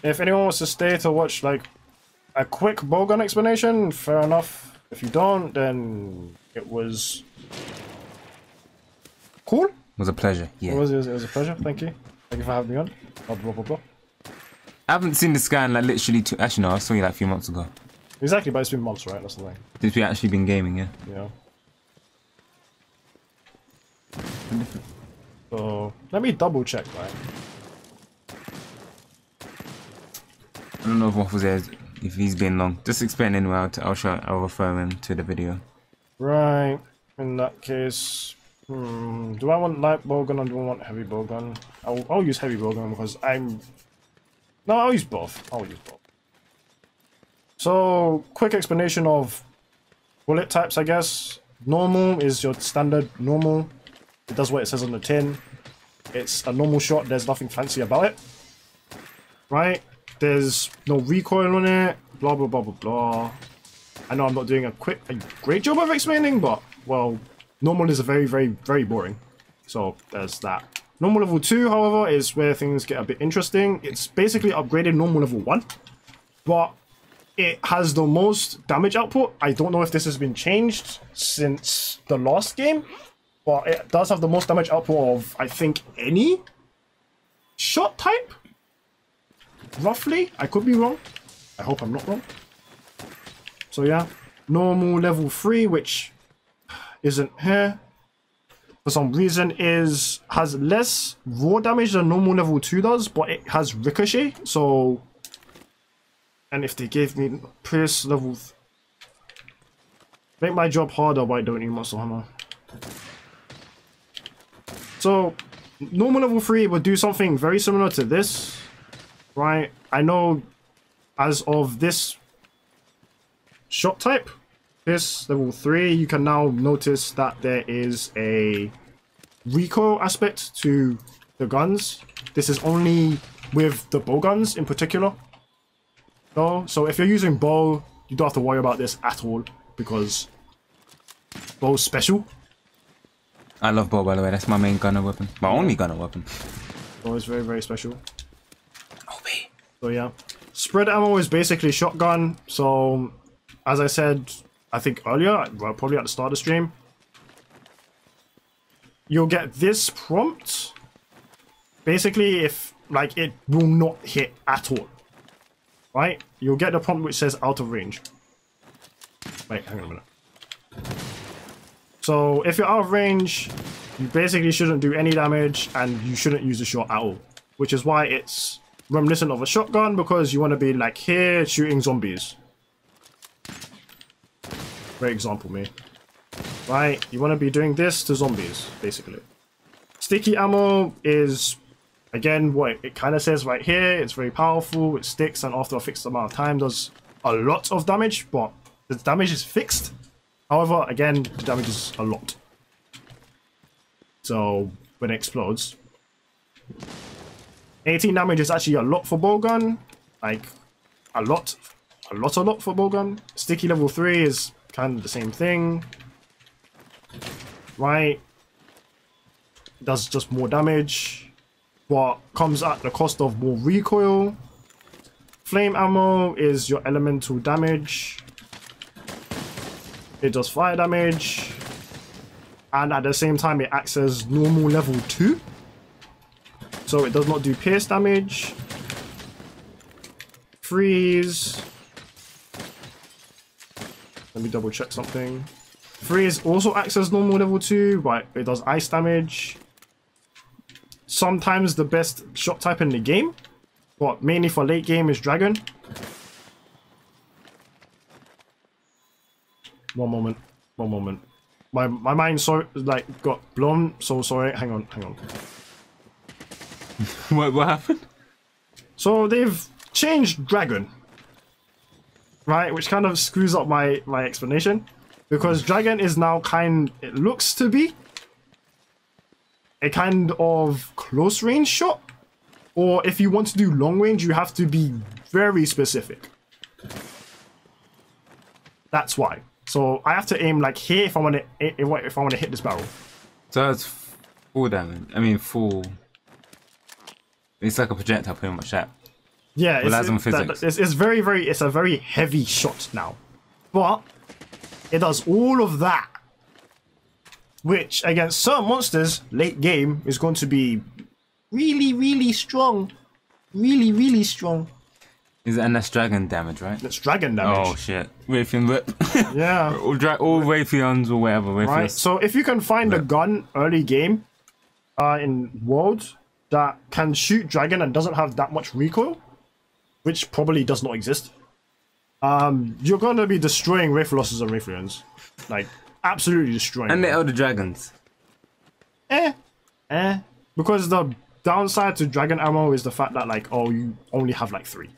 If anyone wants to stay to watch like a quick BowGun explanation, fair enough. If you don't, then it was cool. It was a pleasure. Yeah. It was a pleasure. Thank you. Thank you for having me on. Blah, blah, blah, blah. I haven't seen this guy in like literally actually no, I saw you like a few months ago. Exactly, but it's been months, right? That's the thing. Since we actually been gaming, yeah. Yeah. So let me double check, right? I don't know if Waffles there, if he's been long. Just explain anyway. I'll refer him to the video. Right. In that case, do I want light BowGun or do I want heavy BowGun? I'll use heavy BowGun because no, I'll use both. I'll use both. So, quick explanation of bullet types, I guess. Normal is your standard normal. It does what it says on the tin. It's a normal shot. There's nothing fancy about it. Right? There's no recoil on it. Blah, blah, blah, blah, blah. I know I'm not doing a great job of explaining, but, well, normal is a very, very, very boring. So, there's that. Normal level 2, however, is where things get a bit interesting. It's basically upgraded normal level 1, but it has the most damage output. I don't know if this has been changed since the last game, but it does have the most damage output of, I think, any shot type? Roughly? I could be wrong. I hope I'm not wrong. So yeah, normal level 3, which isn't here. For some reason has less raw damage than normal level 2 does, but it has ricochet, so... And if they gave me pierce level... Make my job harder, why don't you, Muscle Hammer? So, normal level 3 would do something very similar to this, right? I know as of this shot type, this level 3, you can now notice that there is a recoil aspect to the guns. This is only with the bow guns in particular. So if you're using bow, you don't have to worry about this at all because bow's special. I love bow, by the way. That's my main gunner weapon. My only gunner weapon. Bow is very, very special. So yeah. Spread ammo is basically shotgun. So as I said, I think earlier, well, probably at the start of the stream, you'll get this prompt. Basically, if like it will not hit at all. Right? You'll get the prompt which says out of range. Wait, hang on a minute. So if you're out of range, you basically shouldn't do any damage and you shouldn't use the shot at all. Which is why it's reminiscent of a shotgun, because you want to be like here shooting zombies. Great example, me. Right? You want to be doing this to zombies, basically. Sticky ammo is... Again, what it kind of says right here, it's very powerful, it sticks, and after a fixed amount of time does a lot of damage, but the damage is fixed. However, again, the damage is a lot. So, when it explodes... 18 damage is actually a lot for BowGun. Like, a lot for BowGun. Sticky level 3 is kind of the same thing. Right? Does just more damage. But comes at the cost of more recoil. Flame ammo is your elemental damage. It does fire damage. And at the same time it acts as normal level 2. So it does not do pierce damage. Freeze. Let me double check something. Freeze also acts as normal level 2, but it does ice damage. Sometimes the best shot type in the game, but mainly for late game, is Dragon. One moment. My mind got blown, so sorry. Hang on. What happened? So they've changed Dragon, right? Which kind of screws up my explanation, because Dragon is now it looks to be a kind of close range shot, or if you want to do long range, you have to be very specific. That's why. So I have to aim like here if I want to hit this barrel. So it's full damage. I mean full. It's like a projectile pretty much that. Yeah, relies on physics. It's it's a very heavy shot now, but it does all of that, which against certain monsters late game is going to be really strong, really strong. Is it, and that's dragon damage, right? That's dragon damage. Oh shit! Raytheon whip. Yeah. all Raytheons or whatever. Right. So if you can find a gun early game, in World that can shoot dragon and doesn't have that much recoil, which probably does not exist, you're gonna be destroying Wraithlosses and Raytheons, like absolutely destroying. And them. the Elder Dragons. Because the downside to dragon ammo is the fact that like, oh, you only have like 3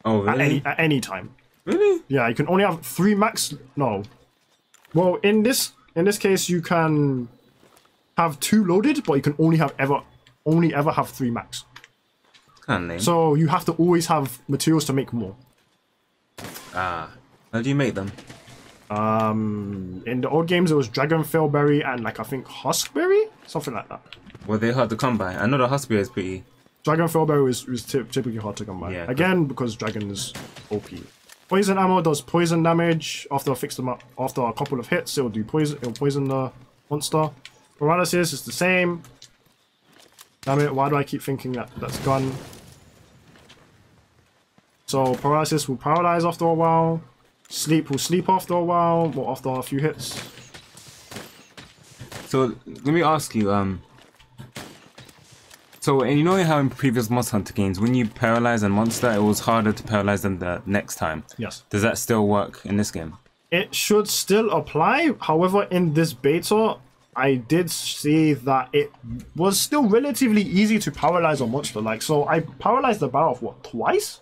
Oh really? at any time. Really? Yeah, you can only have 3 max. No, well, in this case, you can have 2 loaded, but you can only ever have 3 max. Kind of lame. So you have to always have materials to make more. How do you make them? In the old games, it was Dragon Failberry and like I think Huskberry, something like that. Were they hard to come by? I know the Huskberry is pretty. Dragon Failberry is typically hard to come by. Yeah, again, because Dragon is OP. Poison ammo does poison damage after after a couple of hits. It'll do poison. It'll poison the monster. Paralysis is the same. Damn it! Why do I keep thinking that that's gun? So paralysis will paralyze after a while. Sleep will sleep after a while, or after a few hits. So let me ask you, so and you know how in previous Monster Hunter games, when you paralyze a monster, it was harder to paralyze them the next time. Yes. Does that still work in this game? It should still apply. However, in this beta, I did see that it was still relatively easy to paralyze a monster. Like, so I paralyzed the Barrow what, twice?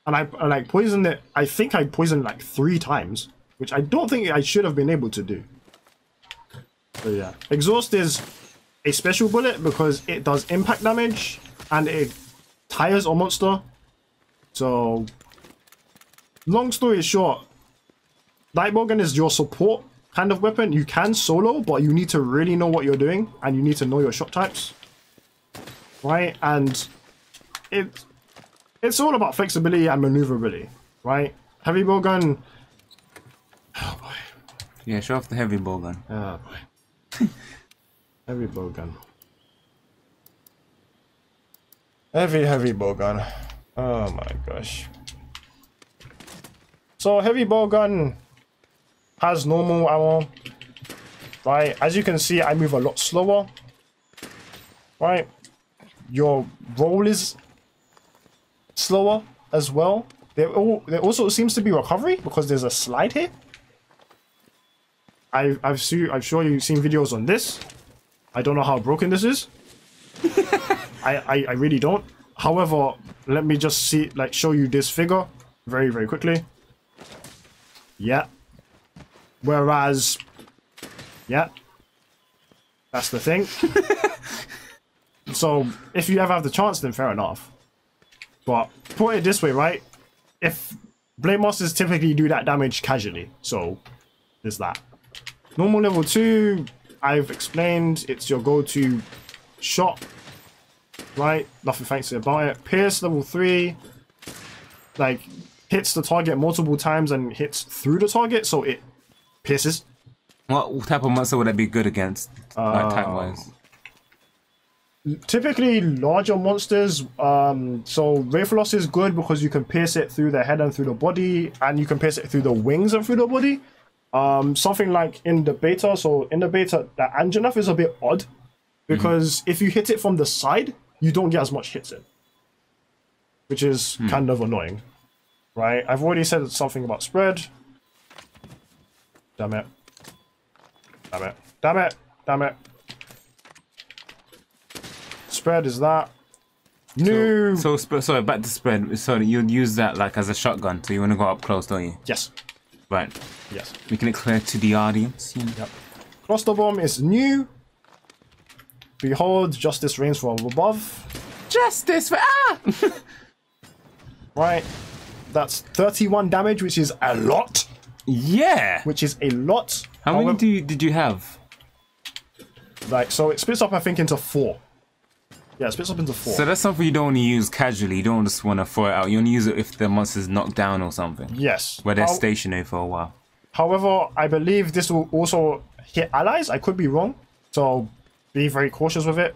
And I like poisoned it. I think I poisoned like 3 times, which I don't think I should have been able to do. So yeah, exhaust is a special bullet because it does impact damage and it tires a monster. So, long story short, BowGun is your support kind of weapon. You can solo, but you need to really know what you're doing and you need to know your shot types, right? And it's all about flexibility and maneuverability, right? Heavy BowGun. Oh boy. Yeah, show off the heavy BowGun. Oh boy. Heavy BowGun. Heavy BowGun. Oh my gosh. So heavy BowGun has normal ammo, right? As you can see, I move a lot slower, right? Your roll is slower as well. There also seems to be recovery because there's a slide here. I'm sure you've seen videos on this. I don't know how broken this is. I really don't. However, let me just show you this figure very quickly. Yeah. Whereas, yeah, that's the thing. So if you ever have the chance, then fair enough. But put it this way, right? If Blade Monsters typically do that damage casually, so there's that. Normal level 2, I've explained, it's your go-to shot, right? Nothing fancy about it. Pierce level 3, like, hits the target multiple times and hits through the target, so it pierces. What type of monster would that be good against, like type-wise? Typically larger monsters. So Wraithloss is good because you can pierce it through the head and through the body, and you can pierce it through the wings and through the body. Something like in the beta, so in the beta, the Anjanath is a bit odd because if you hit it from the side, you don't get as much hits in, which is kind of annoying, right? I've already said something about spread. Damn it. Damn it. Damn it. Damn it. Spread is that. New. So sorry, back to spread. So you'd use that like as a shotgun, so you want to go up close, don't you? Yes. Right. Yes. Making it clear to the audience. Yeah. Yep. Cluster bomb is new. Behold, justice reigns from above. Justice for Right. That's 31 damage, which is a lot. Yeah. Which is a lot. How many did you have? Like, so it splits up, I think, into 4. Yeah, it splits up into 4. So that's something you don't want to use casually. You don't just want to throw it out. You want to use it if the monster's knocked down or something. Yes. Where they're stationary for a while. However, I believe this will also hit allies. I could be wrong. So be very cautious with it.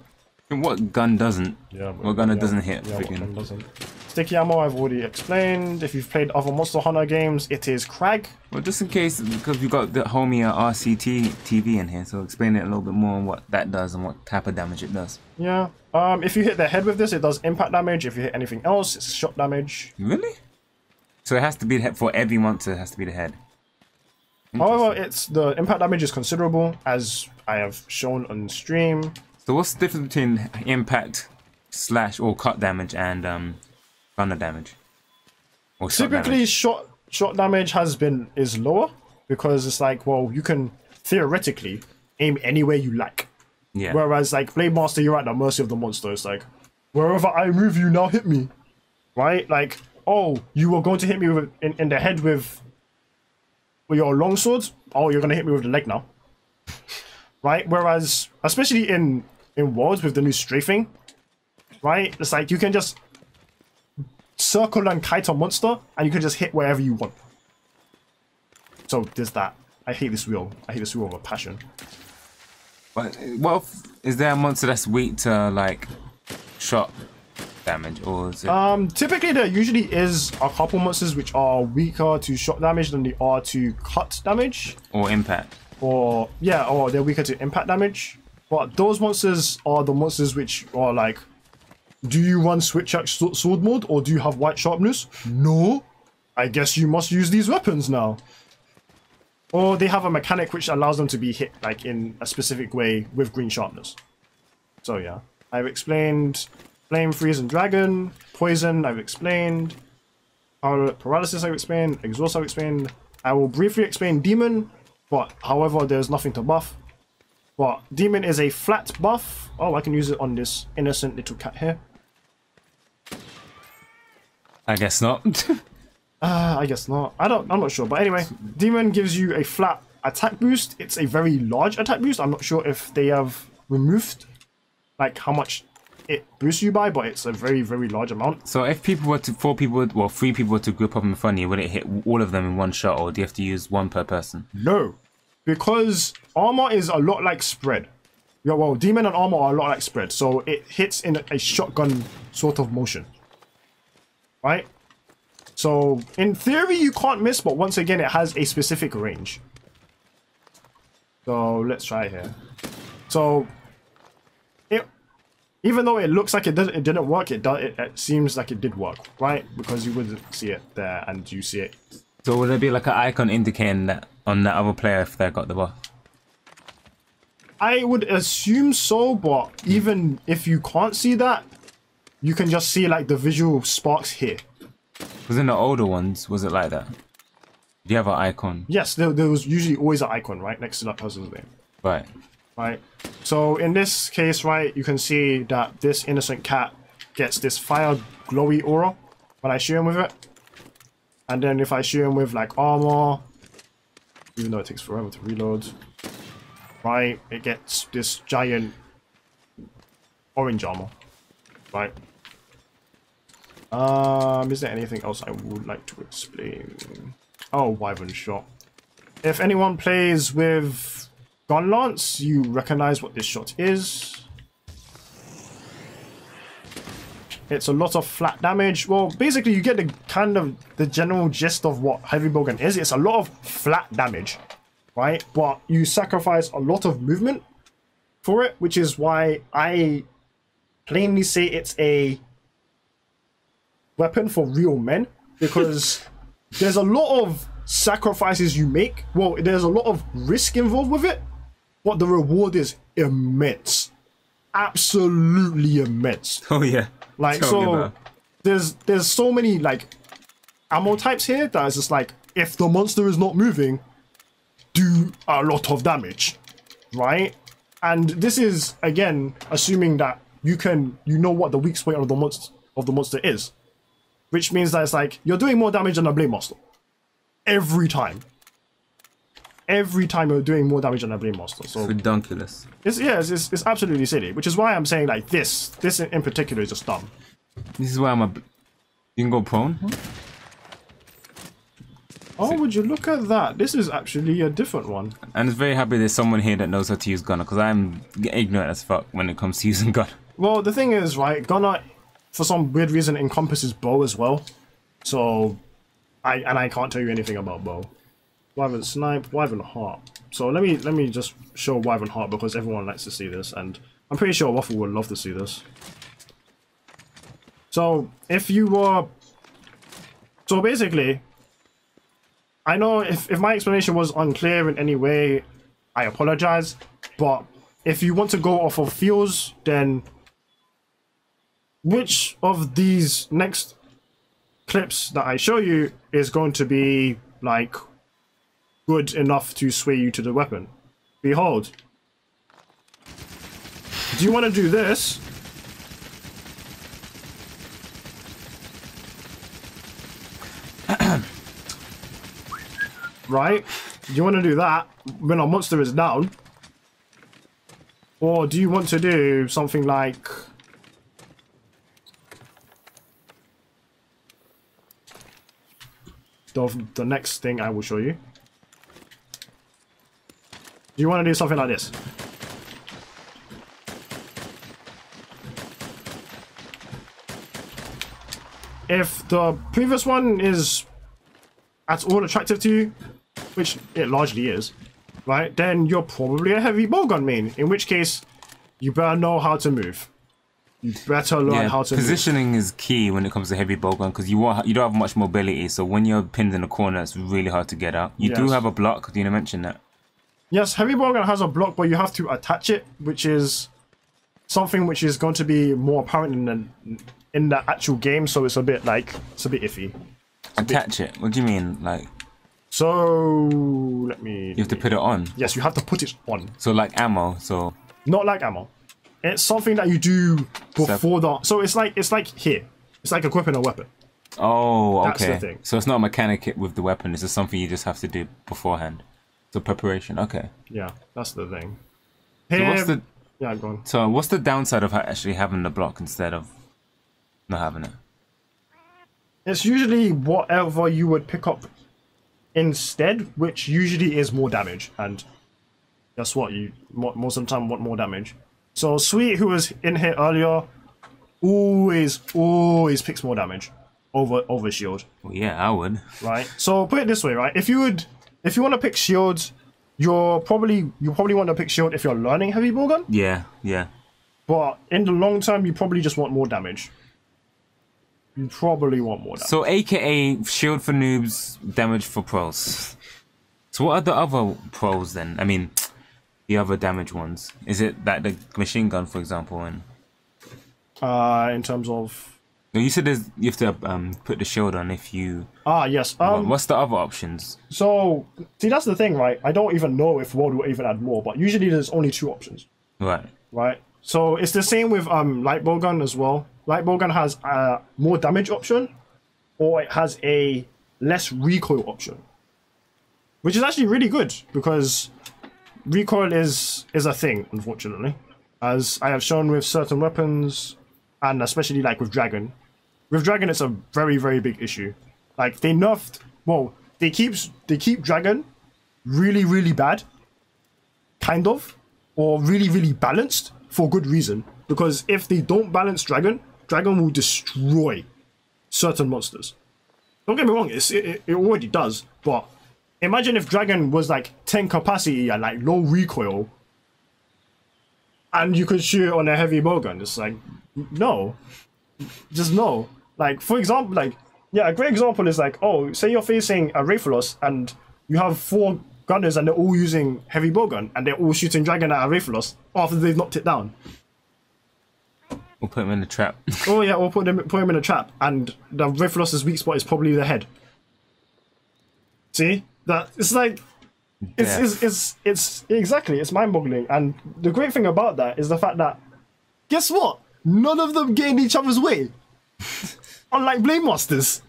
And what gun doesn't? Yeah, what gun doesn't hit? Yeah, what gun doesn't. Sticky ammo, I've already explained. If you've played other Monster Hunter games, it is Krag. Well, just in case, because we've got the homie RCT TV in here, so explain it a little bit more on what that does and what type of damage it does. Yeah. If you hit the head with this, it does impact damage. If you hit anything else, it's shot damage. Really? So it has to be the head for every monster. It has to be the head. However, the impact damage is considerable, as I have shown on stream. So what's the difference between impact / or cut damage and thunder damage? Or typically, shot damage is lower because it's like, well, you can theoretically aim anywhere you like. Yeah. Whereas like Blade Master, you're at the mercy of the monster. It's like, wherever I move you, now hit me, right? Like, oh, you were going to hit me in the head with your longsword. Oh, you're gonna hit me with the leg now, right? Whereas, especially in Worlds with the new strafing, right? It's like you can just circle and kite a monster, and you can just hit wherever you want. So there's that. I hate this wheel. I hate this wheel with a passion. But what is there a monster that's weak to like shot damage, or is it... Typically there usually is a couple monsters which are weaker to shot damage than they are to cut damage or impact, or they're weaker to impact damage. But those monsters are the monsters which are like, do you run switch axe sword mode or do you have white sharpness? No, I guess you must use these weapons now. Or they have a mechanic which allows them to be hit like in a specific way with green sharpness. So yeah, I've explained Flame, Freeze, and Dragon. Poison, I've explained. Paralysis, I've explained. Exhaust, I've explained. I will briefly explain Demon, but however, there's nothing to buff. But Demon is a flat buff. Oh, I can use it on this innocent little cat here. I guess not. I guess not. I'm not sure. But anyway, Demon gives you a flat attack boost. It's a very large attack boost. I'm not sure if they have removed like how much it boosts you by, but it's a very, very large amount. So if people were to, 3 people were to group up in front of you, would it hit all of them in one shot, or do you have to use one per person? No, because armor is a lot like spread. Yeah, well, Demon and armor are a lot like spread, so it hits in a shotgun sort of motion, right? So in theory you can't miss, but once again it has a specific range. So let's try here. So even though it looks like it didn't work, it seems like it did work, right? Because you wouldn't see it there and you see it. So would there be like an icon indicating that on that other player if they got the buff? I would assume so, but even if you can't see that, you can just see like the visual sparks here. Was in the older ones, was it like that? Do you have an icon? Yes, there was usually always an icon right next to that person's name. Right. Right. So in this case, right, you can see that this innocent cat gets this fire glowy aura when I shoot him with it. And then if I shoot him with like armor, even though it takes forever to reload, right, it gets this giant orange armor. Right. Is there anything else I would like to explain? Oh, Wyvern shot. If anyone plays with Gun Lance, you recognize what this shot is. It's a lot of flat damage. Well, basically you get the general gist of what heavy bowgun is. It's a lot of flat damage, right? But you sacrifice a lot of movement for it, which is why I plainly say it's a weapon for real men, because there's a lot of sacrifices you make. Well, there's a lot of risk involved with it, but the reward is immense, absolutely immense. Oh yeah, like so there's so many like ammo types here that is just like, if the monster is not moving, do a lot of damage, right? And this is again assuming that you know what the weak point of the monster is, which means that it's like you're doing more damage than a Blade Master every time. every time you're doing more damage than a Blade Master. So ridiculous. It's absolutely silly, which is why I'm saying like this in particular is just dumb. This is why I'm a. You can go prone. Oh, would you look at that? This is actually a different one. And it's very happy there's someone here that knows how to use Gunner, because I'm ignorant as fuck when it comes to using Gunner. Well, the thing is, right, Gunner, for some weird reason, encompasses bow as well. So, I can't tell you anything about bow. Wyvern Snipe, Wyvern Heart. So let me just show Wyvern Heart because everyone likes to see this, and I'm pretty sure Waffle would love to see this. So, if you were... So basically... I know if my explanation was unclear in any way, I apologize. But if you want to go off of feels, then which of these next clips that I show you is going to be like good enough to sway you to the weapon? Behold. Do you want to do this? Right? Do you want to do that when our monster is down? Or do you want to do something like... the next thing I will show you? Do you want to do something like this? If the previous one is at all attractive to you, which it largely is, right, then you're probably a heavy bowgun main, in which case you better know how to move. You better learn how to positioning is key when it comes to heavy bowgun, because you don't have much mobility, so when you're pinned in a corner it's really hard to get out. You do have a block, do you mention that? Yes, heavy bowgun has a block, but you have to attach it, which is something which is going to be more apparent in the actual game, so it's a bit like, it's a bit iffy. Attach it? What do you mean? Like... So, let me... You have to put it on? Yes, you have to put it on. So like ammo, so... Not like ammo. It's something that you do before the... So it's like here. It's like equipping a weapon. Oh, okay. That's the thing. So it's not a mechanic with the weapon, it's just something you just have to do beforehand. So preparation, okay. Yeah, that's the thing. Here, so what's the... Yeah, go on. So what's the downside of actually having the block instead of not having it? It's usually whatever you would pick up instead, which usually is more damage, and guess what, you most of the time want more damage. So Sweet, who was in here earlier, always picks more damage over shield. Well, yeah, I would. Right, so put it this way, right, if you want to pick shields, you probably want to pick shield if you're learning heavy bowgun. Yeah. But in the long term, you probably just want more damage. You probably want more damage. So AKA shield for noobs, damage for pros. So what are the other pros then? I mean, the other damage ones. Is it like the machine gun, for example? And in terms of... You said you have to put the shield on if you... yes. What's the other options? So, see, that's the thing, right? I don't even know if World will even add more, but usually there's only 2 options. Right? So it's the same with light bowgun as well. Light bowgun has a more damage option, or it has a less recoil option, which is actually really good because recoil is a thing, unfortunately, as I have shown with certain weapons, and especially like with Dragon. With Dragon, it's a very, very big issue. Like they nerfed, well, they keep Dragon really, really bad, kind of, or really, really balanced for good reason. Because if they don't balance Dragon will destroy certain monsters. Don't get me wrong, it already does, but imagine if Dragon was like 10 capacity and like low recoil, and you could shoot on a heavy bowgun. It's like, no. Just no. Like, for example, like, yeah, a great example is like, oh, say you're facing a Rathalos and you have 4 gunners and they're all using heavy bowgun and they're all shooting Dragon at a Rathalos after they've knocked it down. We'll put him in a trap. Oh yeah, we'll put him in a trap, and the Rathalos's weak spot is probably the head. See? That it's like it's exactly, it's mind-boggling. And the great thing about that is the fact that guess what? None of them get in each other's way. Unlike Blade Masters.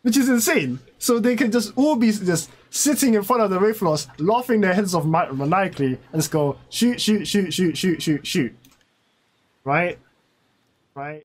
Which is insane. So they can just all be just sitting in front of the Wraith Lords, laughing their heads off maniacally, and just go shoot, shoot, shoot, shoot, shoot, shoot, shoot. Right? Right?